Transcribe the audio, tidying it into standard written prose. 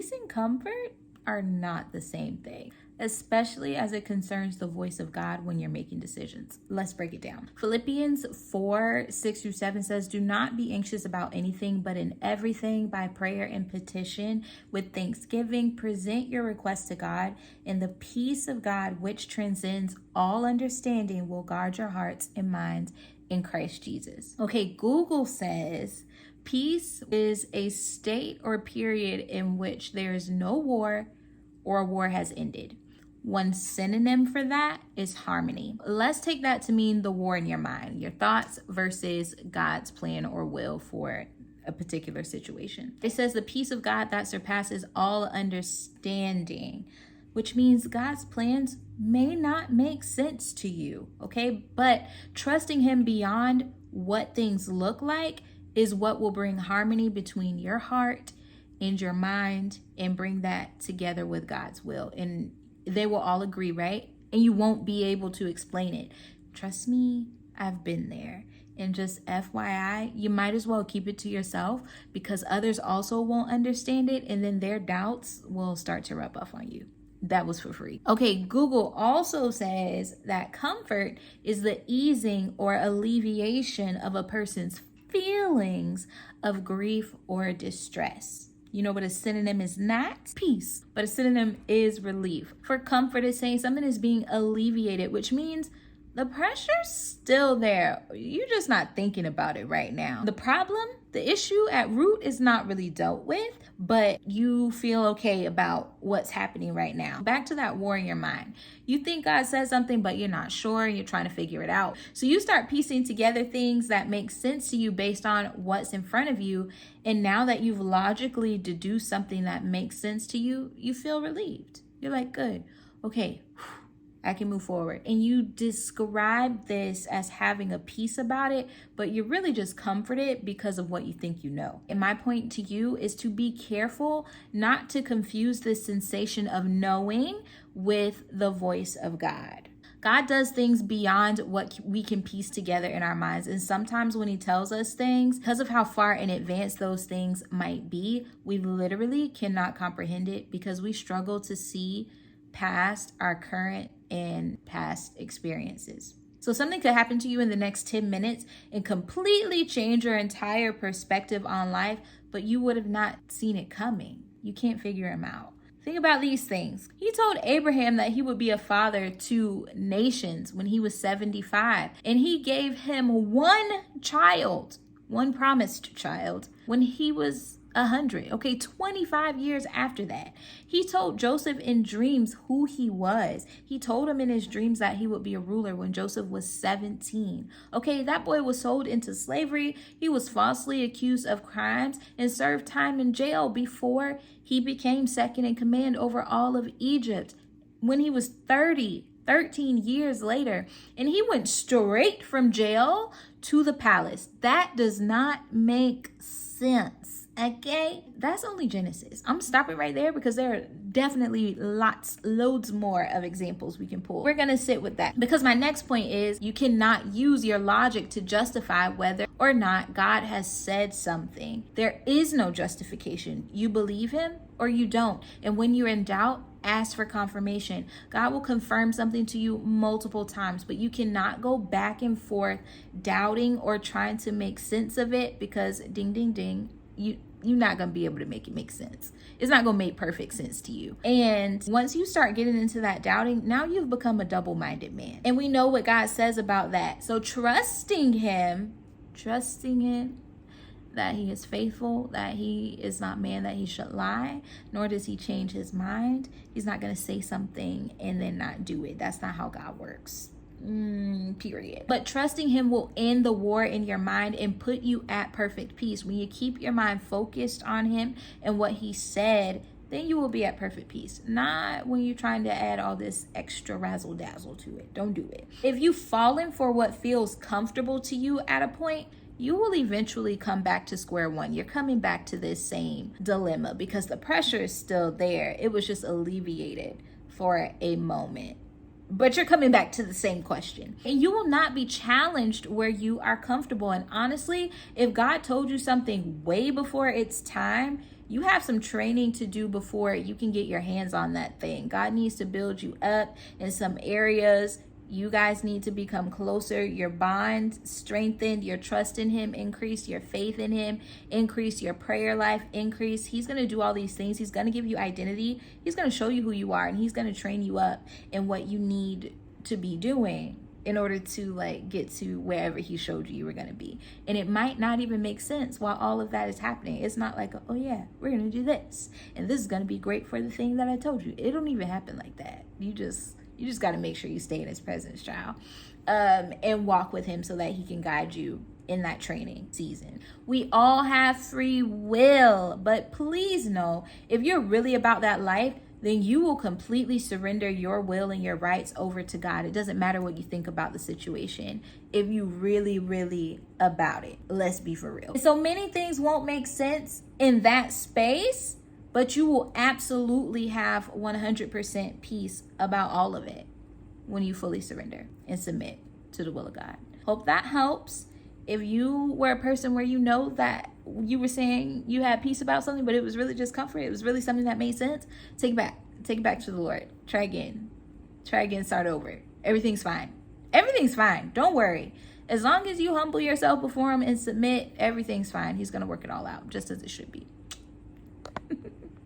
peace and comfort are not the same thing, especially as it concerns the voice of God when you're making decisions. Let's break it down. Philippians 4:6-7 says, "Do not be anxious about anything, but in everything by prayer and petition with thanksgiving, present your requests to God, and the peace of God, which transcends all understanding, will guard your hearts and minds in Christ Jesus." Okay, Google says peace is a state or period in which there is no war or a war has ended. One synonym for that is harmony. Let's take that to mean the war in your mind, your thoughts versus God's plan or will for a particular situation. It says the peace of God that surpasses all understanding, which means God's plans may not make sense to you, okay? But trusting him beyond what things look like is what will bring harmony between your heart and your mind and bring that together with God's will. And they will all agree, right? And you won't be able to explain it. Trust me, I've been there. And just FYI, you might as well keep it to yourself because others also won't understand it. And then their doubts will start to rub off on you. That was for free. Okay, Google also says that comfort is the easing or alleviation of a person's feelings of grief or distress. You know what a synonym is not? Peace. But a synonym is relief. For comfort is saying something is being alleviated, which means the pressure's still there. You're just not thinking about it right now. The problem, the issue at root is not really dealt with, but you feel okay about what's happening right now. Back to that war in your mind. You think God says something, but you're not sure. You're trying to figure it out. So you start piecing together things that make sense to you based on what's in front of you. And now that you've logically deduced something that makes sense to you, you feel relieved. You're like, good. Okay. I can move forward. And you describe this as having a peace about it, but you're really just comforted because of what you think you know. And my point to you is to be careful not to confuse the sensation of knowing with the voice of God. God does things beyond what we can piece together in our minds. And sometimes when he tells us things, because of how far in advance those things might be, we literally cannot comprehend it because we struggle to see past our current and past experiences. So something could happen to you in the next 10 minutes and completely change your entire perspective on life, but you would have not seen it coming. You can't figure him out. Think about these things. He told Abraham that he would be a father to nations when he was 75, and he gave him one child, one promised child, when he was 100. Okay, 25 years after that. He told Joseph in dreams who he was. He told him in his dreams that he would be a ruler when Joseph was 17. Okay, that boy was sold into slavery. He was falsely accused of crimes and served time in jail before he became second in command over all of Egypt when he was 30. 13 years later, and he went straight from jail to the palace. That does not make sense. Okay, that's only Genesis. I'm stopping right there because there are definitely loads more of examples we can pull. We're going to sit with that because my next point is you cannot use your logic to justify whether or not God has said something. There is no justification. You believe him or you don't. And when you're in doubt, ask for confirmation. God will confirm something to you multiple times, but you cannot go back and forth doubting or trying to make sense of it because ding, ding, ding. You're not going to be able to make it make sense. It's not going to make perfect sense to you. And once you start getting into that doubting, now you've become a double-minded man. And we know what God says about that. So trusting him that he is faithful, that he is not man that he should lie, nor does he change his mind. He's not going to say something and then not do it. That's not how God works. Period. But trusting him will end the war in your mind and put you at perfect peace. When you keep your mind focused on him and what he said, then you will be at perfect peace. Not when you're trying to add all this extra razzle dazzle to it. Don't do it. If you've fallen for what feels comfortable to you at a point, you will eventually come back to square one. You're coming back to this same dilemma because the pressure is still there. It was just alleviated for a moment. but you're coming back to the same question. And you will not be challenged where you are comfortable. And honestly, if God told you something way before it's time, you have some training to do before you can get your hands on that thing. God needs to build you up in some areas. You guys need to become closer, your bond strengthened, your trust in him increase, your faith in him increase, your prayer life increase. He's going to do all these things. He's going to give you identity. He's going to show you who you are, and he's going to train you up in what you need to be doing in order to like get to wherever he showed you were going to be. And it might not even make sense while all of that is happening. It's not like, oh yeah, we're going to do this, and this is going to be great for the thing that I told you. It don't even happen like that. You just got to make sure you stay in his presence, child, and walk with him so that he can guide you in that training season. We all have free will, but please know, if you're really about that life, then you will completely surrender your will and your rights over to God. It doesn't matter what you think about the situation. If you really about it, let's be for real. So many things won't make sense in that space, but you will absolutely have 100% peace about all of it when you fully surrender and submit to the will of God. Hope that helps. If you were a person where you know that you were saying you had peace about something, but it was really just comfort, it was really something that made sense, take it back. Take it back to the Lord. Try again, start over. Everything's fine. Everything's fine. Don't worry. As long as you humble yourself before him and submit, everything's fine. He's going to work it all out just as it should be.